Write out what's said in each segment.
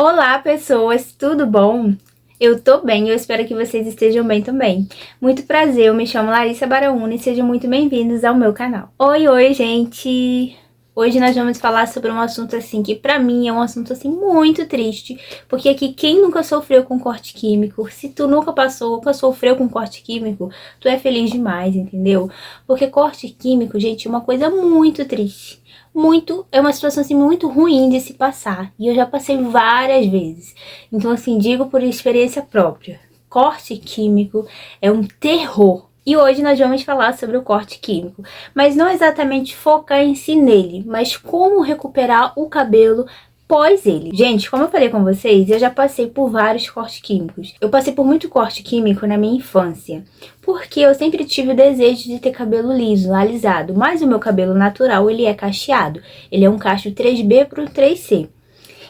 Olá, pessoas, tudo bom? Eu tô bem, eu espero que vocês estejam bem também. Muito prazer, eu me chamo Larissa Baraúna e sejam muito bem-vindos ao meu canal. Oi, gente! Hoje nós vamos falar sobre um assunto assim que pra mim é um assunto assim muito triste, porque aqui quem nunca sofreu com corte químico, se tu nunca sofreu com corte químico, tu é feliz demais, entendeu? Porque corte químico, gente, é uma coisa muito triste. É uma situação assim muito ruim de se passar, e eu já passei várias vezes. Então assim, digo por experiência própria. Corte químico é um terror. E hoje nós vamos falar sobre o corte químico, mas não exatamente focar em si nele, mas como recuperar o cabelo pós ele. Gente, como eu falei com vocês, eu já passei por vários cortes químicos. Eu passei por muito corte químico na minha infância, porque eu sempre tive o desejo de ter cabelo liso, alisado, mas o meu cabelo natural, ele é cacheado. Ele é um cacho 3B para o 3C.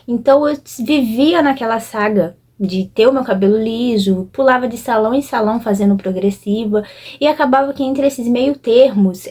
Então eu vivia naquela saga de ter o meu cabelo liso, pulava de salão em salão fazendo progressiva, e acabava que entre esses meio termos,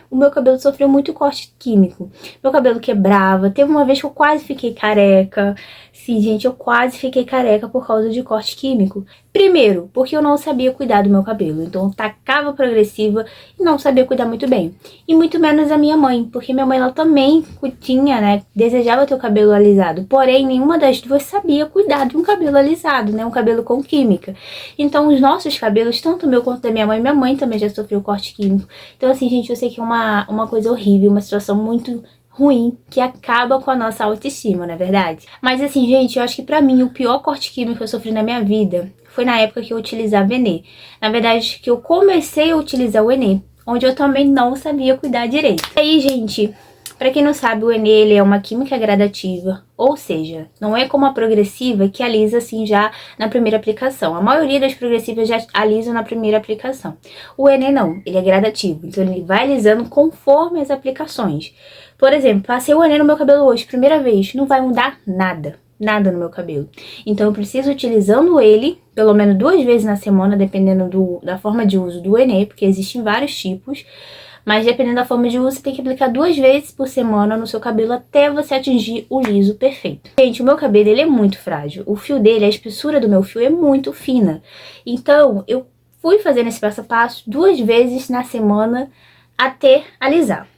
o meu cabelo sofreu muito corte químico. Meu cabelo quebrava, teve uma vez que eu quase fiquei careca. Sim, gente, eu quase fiquei careca por causa de corte químico. Primeiro, porque eu não sabia cuidar do meu cabelo, então eu tacava progressiva e não sabia cuidar muito bem. E muito menos a minha mãe, porque minha mãe ela também tinha, né, desejava ter o cabelo alisado, porém nenhuma das duas sabia cuidar de um cabelo alisado, né, um cabelo com química. Então os nossos cabelos, tanto o meu quanto da minha mãe também já sofreu corte químico. Então assim, gente, eu sei que é uma coisa horrível, uma situação muito ruim, que acaba com a nossa autoestima, não é verdade? Mas assim, gente, eu acho que pra mim o pior corte químico que eu sofri na minha vida foi na época que eu utilizava Enê. Na verdade, que eu comecei a utilizar o Enê, onde eu também não sabia cuidar direito. E aí, gente, pra quem não sabe, o Enê ele é uma química gradativa, ou seja, não é como a progressiva que alisa assim já na primeira aplicação. A maioria das progressivas já alisam na primeira aplicação. O Enê não, ele é gradativo, então ele vai alisando conforme as aplicações. Por exemplo, passei o Enê no meu cabelo hoje, primeira vez, não vai mudar nada. Nada no meu cabelo. Então eu preciso utilizando ele, pelo menos 2 vezes na semana, dependendo da forma de uso do Enê, porque existem vários tipos. Mas dependendo da forma de uso, você tem que aplicar 2 vezes por semana no seu cabelo até você atingir o liso perfeito. Gente, o meu cabelo ele é muito frágil. O fio dele, a espessura do meu fio é muito fina. Então eu fui fazendo esse passo a passo 2 vezes na semana até alisar.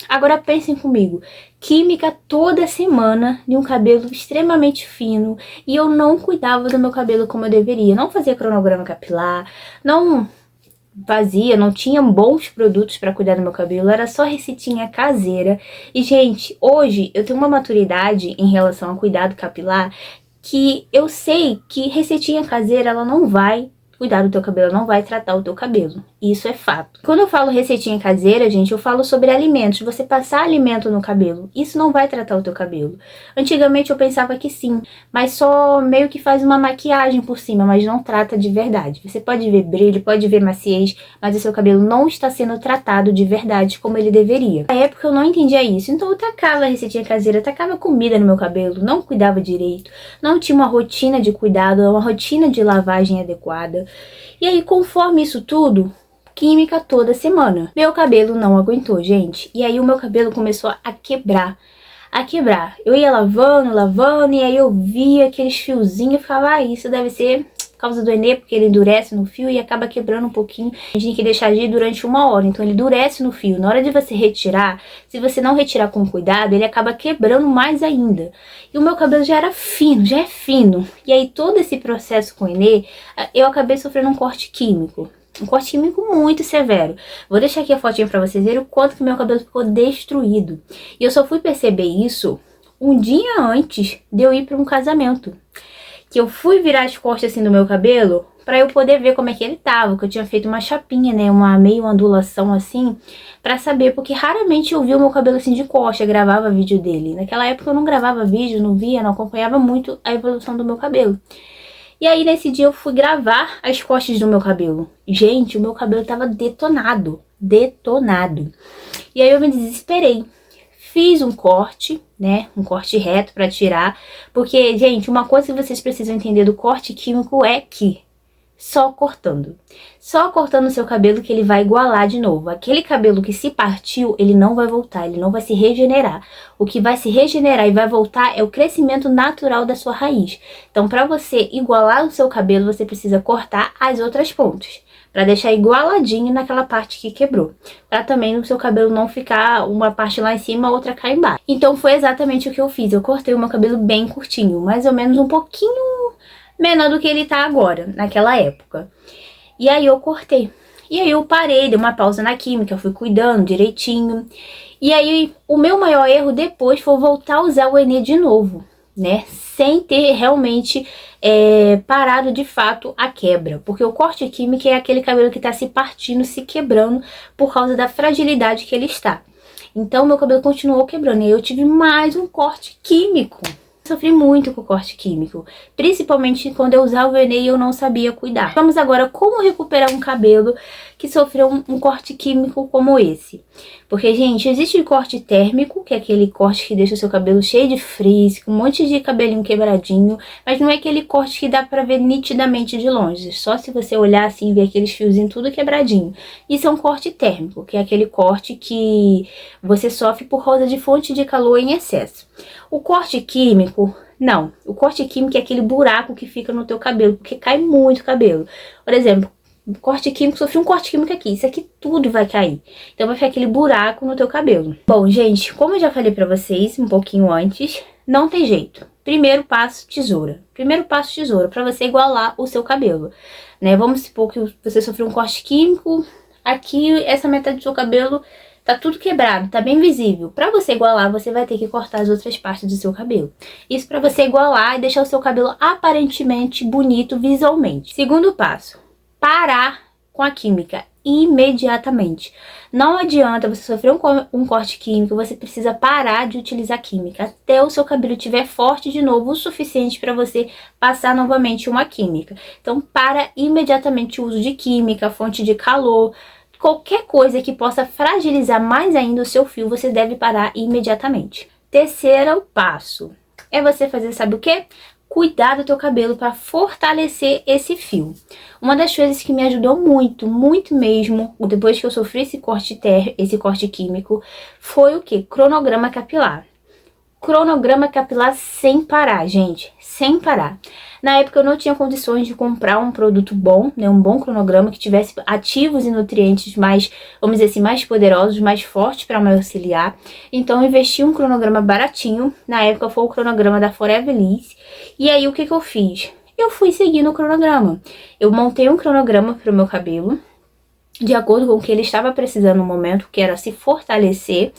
Agora pensem comigo, química toda semana de um cabelo extremamente fino e eu não cuidava do meu cabelo como eu deveria. Não fazia cronograma capilar, não tinha bons produtos para cuidar do meu cabelo, era só receitinha caseira. E gente, hoje eu tenho uma maturidade em relação ao cuidado capilar que eu sei que receitinha caseira ela não vai cuidar do teu cabelo, não vai tratar o teu cabelo. Isso é fato. Quando eu falo receitinha caseira, gente, eu falo sobre alimentos. Você passar alimento no cabelo, isso não vai tratar o teu cabelo. Antigamente eu pensava que sim, mas só meio que faz uma maquiagem por cima, mas não trata de verdade. Você pode ver brilho, pode ver maciez, mas o seu cabelo não está sendo tratado de verdade como ele deveria. Na época eu não entendia isso, então eu tacava receitinha caseira, tacava comida no meu cabelo, não cuidava direito, não tinha uma rotina de cuidado, uma rotina de lavagem adequada. E aí, conforme isso tudo, química toda semana. Meu cabelo não aguentou, gente. E aí o meu cabelo começou a quebrar. Eu ia lavando, e aí eu via aqueles fiozinhos e ficava, isso deve ser por causa do Enê, porque ele endurece no fio e acaba quebrando um pouquinho. A gente tem que deixar agir durante 1 hora, então ele endurece no fio. Na hora de você retirar, se você não retirar com cuidado, ele acaba quebrando mais ainda. E o meu cabelo já era fino, já é fino. E aí todo esse processo com o Enê, eu acabei sofrendo um corte químico. Um corte químico muito severo. Vou deixar aqui a fotinha pra vocês verem o quanto que meu cabelo ficou destruído. E eu só fui perceber isso um dia antes de eu ir pra um casamento. Que eu fui virar as costas assim do meu cabelo pra eu poder ver como é que ele tava. Que eu tinha feito uma chapinha, né? Uma meio ondulação assim. Pra saber, porque raramente eu via o meu cabelo assim de costa, gravava vídeo dele. Naquela época eu não gravava vídeo, não via, não acompanhava muito a evolução do meu cabelo. E aí nesse dia eu fui gravar as costas do meu cabelo. Gente, o meu cabelo tava detonado. E aí eu me desesperei. Fiz um corte, né? Um corte reto pra tirar. Porque, gente, uma coisa que vocês precisam entender do corte químico é que Só cortando. Só cortando o seu cabelo que ele vai igualar de novo. Aquele cabelo que se partiu, ele não vai voltar, ele não vai se regenerar. O que vai se regenerar e vai voltar é o crescimento natural da sua raiz. Então, para você igualar o seu cabelo, você precisa cortar as outras pontas, para deixar igualadinho naquela parte que quebrou, para também o seu cabelo não ficar uma parte lá em cima, outra cá embaixo. Então foi exatamente o que eu fiz. Eu cortei o meu cabelo bem curtinho, mais ou menos um pouquinho menor do que ele tá agora, naquela época. E aí eu cortei. E aí eu parei, dei uma pausa na química, fui cuidando direitinho. E aí o meu maior erro depois foi voltar a usar o Enê de novo, né? Sem ter realmente parado de fato a quebra. Porque o corte químico é aquele cabelo que tá se partindo, se quebrando por causa da fragilidade que ele está. Então meu cabelo continuou quebrando e aí eu tive mais um corte químico. Sofri muito com o corte químico, principalmente quando eu usava o Enê e eu não sabia cuidar. Vamos agora como recuperar um cabelo que sofreu um corte químico como esse. Porque, gente, existe o corte térmico, que é aquele corte que deixa o seu cabelo cheio de frizz, com um monte de cabelinho quebradinho, mas não é aquele corte que dá pra ver nitidamente de longe, só se você olhar assim e ver aqueles fiozinhos tudo quebradinho. Isso é um corte térmico, que é aquele corte que você sofre por causa de fonte de calor em excesso. O corte químico, não. O corte químico é aquele buraco que fica no teu cabelo, porque cai muito cabelo. Por exemplo, corte químico, sofri um corte químico aqui, isso aqui tudo vai cair. Então vai ficar aquele buraco no teu cabelo. Bom, gente, como eu já falei pra vocês um pouquinho antes, não tem jeito. Primeiro passo, tesoura. Primeiro passo, tesoura, pra você igualar o seu cabelo, né? Vamos supor que você sofreu um corte químico, aqui essa metade do seu cabelo tá tudo quebrado, tá bem visível. Pra você igualar, você vai ter que cortar as outras partes do seu cabelo. Isso pra você igualar e deixar o seu cabelo aparentemente bonito visualmente. Segundo passo, parar com a química imediatamente. Não adianta você sofrer um corte químico, você precisa parar de utilizar química até o seu cabelo estiver forte de novo o suficiente para você passar novamente uma química. Então, para imediatamente o uso de química, fonte de calor, qualquer coisa que possa fragilizar mais ainda o seu fio, você deve parar imediatamente. Terceiro passo é você fazer, sabe o quê? Cuidar do teu cabelo para fortalecer esse fio. Uma das coisas que me ajudou muito, muito mesmo, depois que eu sofri esse corte químico, foi o quê? Cronograma capilar. Cronograma capilar sem parar, gente, sem parar. Na época eu não tinha condições de comprar um produto bom, né, um bom cronograma que tivesse ativos e nutrientes mais, vamos dizer assim, mais poderosos, mais fortes para me auxiliar. Então eu investi um cronograma baratinho, na época foi o cronograma da Forever Liss. E aí o que eu fiz? Eu fui seguindo o cronograma. Eu montei um cronograma para o meu cabelo, de acordo com o que ele estava precisando no momento, que era se fortalecer.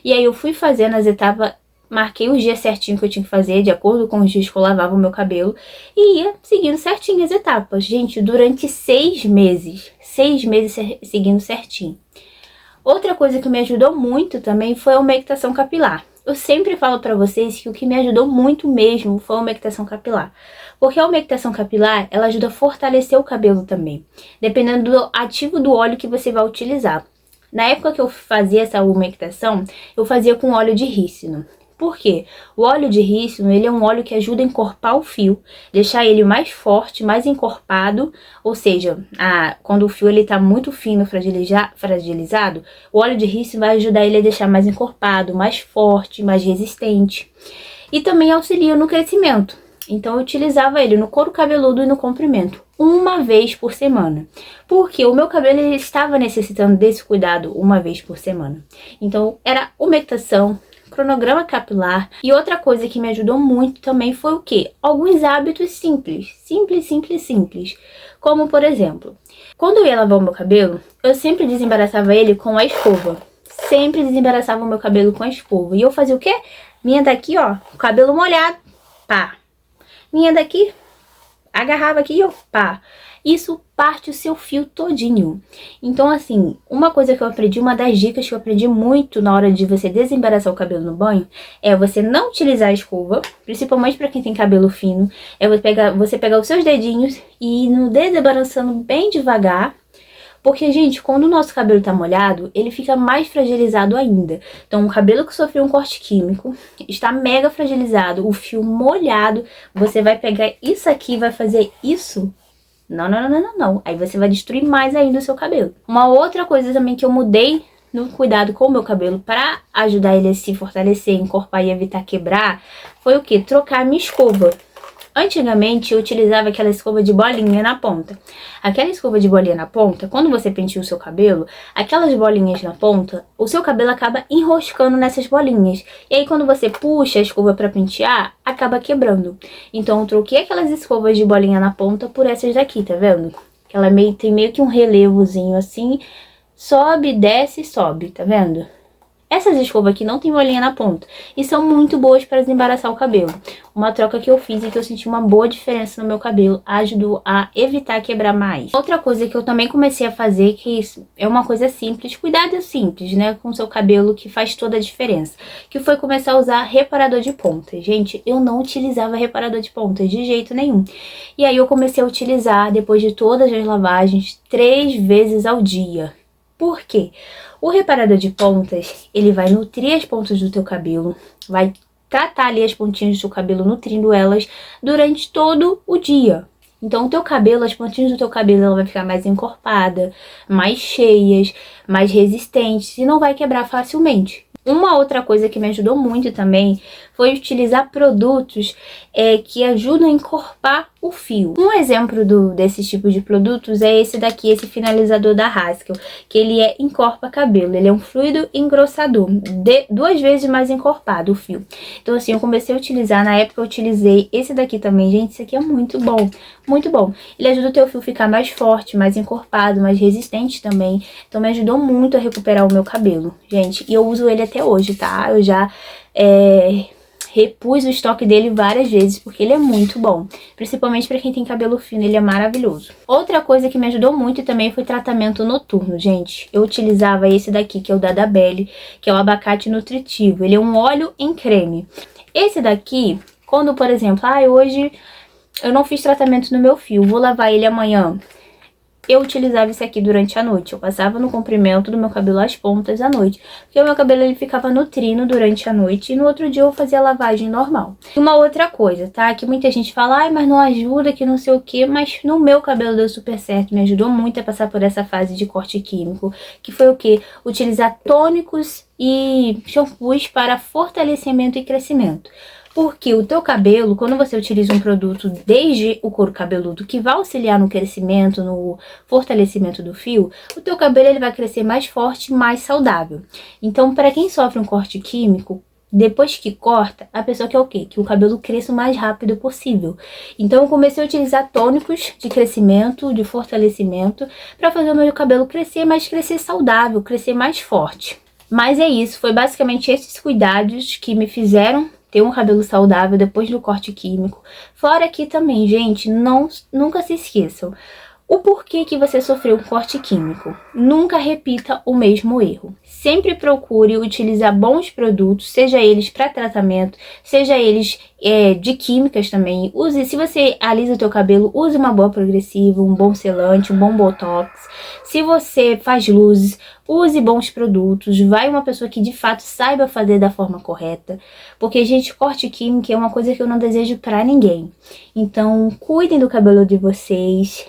E aí eu fui fazendo as etapas, marquei os dias certinho que eu tinha que fazer, de acordo com os dias que eu lavava o meu cabelo, e ia seguindo certinho as etapas. Gente, durante 6 meses seguindo certinho. Outra coisa que me ajudou muito também foi a umectação capilar. Eu sempre falo pra vocês que o que me ajudou muito mesmo foi a umectação capilar. Porque a umectação capilar, ela ajuda a fortalecer o cabelo também, dependendo do ativo do óleo que você vai utilizar. Na época que eu fazia essa umectação, eu fazia com óleo de rícino. Por quê? O óleo de rícino, ele é um óleo que ajuda a encorpar o fio, deixar ele mais forte, mais encorpado, ou seja, quando o fio ele tá muito fino, fragilizado, o óleo de rícino vai ajudar ele a deixar mais encorpado, mais forte, mais resistente. E também auxilia no crescimento. Então eu utilizava ele no couro cabeludo e no comprimento, uma vez por semana. Porque o meu cabelo ele estava necessitando desse cuidado uma vez por semana. Então era umectação, cronograma capilar. E outra coisa que me ajudou muito também foi o quê? Alguns hábitos simples. Simples. Como, por exemplo, quando eu ia lavar o meu cabelo, eu sempre desembaraçava ele com a escova. Sempre desembaraçava o meu cabelo com a escova. E eu fazia o quê? Minha daqui, ó, o cabelo molhado, pá. Minha daqui, agarrava aqui, ó, pá. Isso parte o seu fio todinho. Então, assim, uma coisa que eu aprendi, uma das dicas que eu aprendi muito na hora de você desembaraçar o cabelo no banho, é você não utilizar a escova, principalmente para quem tem cabelo fino, é você pegar os seus dedinhos e ir no desembaraçando bem devagar, porque, gente, quando o nosso cabelo tá molhado, ele fica mais fragilizado ainda. Então, o cabelo que sofreu um corte químico está mega fragilizado, o fio molhado, você vai pegar isso aqui, vai fazer isso Não, não, não, não, não, não. Aí você vai destruir mais ainda o seu cabelo. Uma outra coisa também que eu mudei no cuidado com o meu cabelo para ajudar ele a se fortalecer, encorpar e evitar quebrar, foi o que? Trocar a minha escova. Antigamente eu utilizava aquela escova de bolinha na ponta. Aquela escova de bolinha na ponta, quando você penteia o seu cabelo, aquelas bolinhas na ponta, o seu cabelo acaba enroscando nessas bolinhas. E aí quando você puxa a escova para pentear, acaba quebrando. Então eu troquei aquelas escovas de bolinha na ponta por essas daqui, tá vendo? Ela tem meio que um relevozinho assim, sobe, desce, sobe, tá vendo? Essas escovas aqui não tem bolinha na ponta e são muito boas para desembaraçar o cabelo. Uma troca que eu fiz e que eu senti uma boa diferença no meu cabelo, ajudou a evitar quebrar mais. Outra coisa que eu também comecei a fazer, que é uma coisa simples, cuidado simples, né, com o seu cabelo, que faz toda a diferença, que foi começar a usar reparador de pontas. Gente, eu não utilizava reparador de pontas de jeito nenhum. E aí eu comecei a utilizar, depois de todas as lavagens, 3 vezes ao dia. Por quê? O reparador de pontas, ele vai nutrir as pontas do teu cabelo, vai tratar ali as pontinhas do seu cabelo, nutrindo elas durante todo o dia. Então, o teu cabelo, as pontinhas do teu cabelo, ela vai ficar mais encorpada, mais cheias, mais resistentes e não vai quebrar facilmente. Uma outra coisa que me ajudou muito também foi utilizar produtos que ajudam a encorpar o fio. Um exemplo desse tipo de produtos é esse daqui, esse finalizador da Haskell, que ele encorpa cabelo. Ele é um fluido engrossador, 2 vezes mais encorpado o fio. Então assim, eu comecei a utilizar, na época eu utilizei esse daqui também. Gente, esse aqui é muito bom, muito bom. Ele ajuda o teu fio a ficar mais forte, mais encorpado, mais resistente também. Então me ajudou muito a recuperar o meu cabelo, gente. E eu uso ele até hoje, tá? Eu já repus o estoque dele várias vezes, porque ele é muito bom. Principalmente para quem tem cabelo fino, ele é maravilhoso. Outra coisa que me ajudou muito também foi tratamento noturno, gente. Eu utilizava esse daqui, que é o da Dabelli, que é o abacate nutritivo. Ele é um óleo em creme. Esse daqui, quando, por exemplo, hoje eu não fiz tratamento no meu fio, vou lavar ele amanhã. Eu utilizava esse aqui durante a noite. Eu passava no comprimento do meu cabelo às pontas à noite, porque o meu cabelo ele ficava nutrindo durante a noite e no outro dia eu fazia a lavagem normal. E uma outra coisa, tá? Que muita gente fala, mas não ajuda, que não sei o que, mas no meu cabelo deu super certo, me ajudou muito a passar por essa fase de corte químico, que foi o que? Utilizar tônicos e shampoos para fortalecimento e crescimento. Porque o teu cabelo, quando você utiliza um produto desde o couro cabeludo que vai auxiliar no crescimento, no fortalecimento do fio, o teu cabelo ele vai crescer mais forte, mais saudável. Então, para quem sofre um corte químico, depois que corta, a pessoa quer o quê? Que o cabelo cresça o mais rápido possível. Então, eu comecei a utilizar tônicos de crescimento, de fortalecimento, para fazer o meu cabelo crescer, mas crescer saudável, crescer mais forte. Mas é isso, foi basicamente esses cuidados que me fizeram ter um cabelo saudável depois do corte químico. Fora que também, gente, nunca se esqueçam. O porquê que você sofreu um corte químico. Nunca repita o mesmo erro. Sempre procure utilizar bons produtos, seja eles para tratamento, seja eles de químicas também. Se você alisa o teu cabelo, use uma boa progressiva, um bom selante, um bom botox. Se você faz luzes, use bons produtos. Vai uma pessoa que de fato saiba fazer da forma correta. Porque, gente, corte químico é uma coisa que eu não desejo para ninguém. Então, cuidem do cabelo de vocês.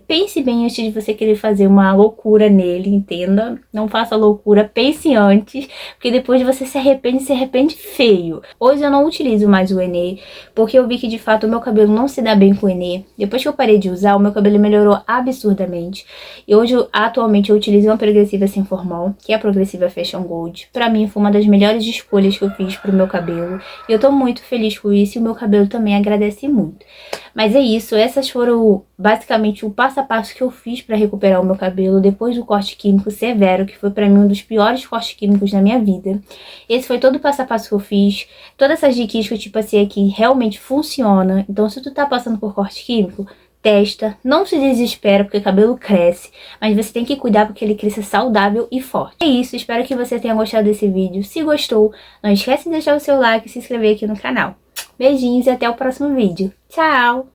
Pense bem antes de você querer fazer uma loucura nele, entenda? Não faça loucura, pense antes, porque depois você se arrepende feio. Hoje eu não utilizo mais o Enê, porque eu vi que de fato o meu cabelo não se dá bem com o Enê. Depois que eu parei de usar, o meu cabelo melhorou absurdamente. E hoje, atualmente, eu utilizo uma progressiva sem formol, que é a progressiva Fashion Gold. Pra mim, foi uma das melhores escolhas que eu fiz pro meu cabelo. E eu tô muito feliz com isso e o meu cabelo também agradece muito. Mas é isso, essas foram basicamente o passo a passo que eu fiz para recuperar o meu cabelo depois do corte químico severo, que foi para mim um dos piores cortes químicos da minha vida. Esse foi todo o passo a passo que eu fiz, todas essas dicas que eu te passei aqui realmente funcionam. Então se tu tá passando por corte químico, testa, não se desespera porque o cabelo cresce, mas você tem que cuidar porque ele cresça saudável e forte. É isso, espero que você tenha gostado desse vídeo. Se gostou, não esquece de deixar o seu like e se inscrever aqui no canal. Beijinhos e até o próximo vídeo. Tchau!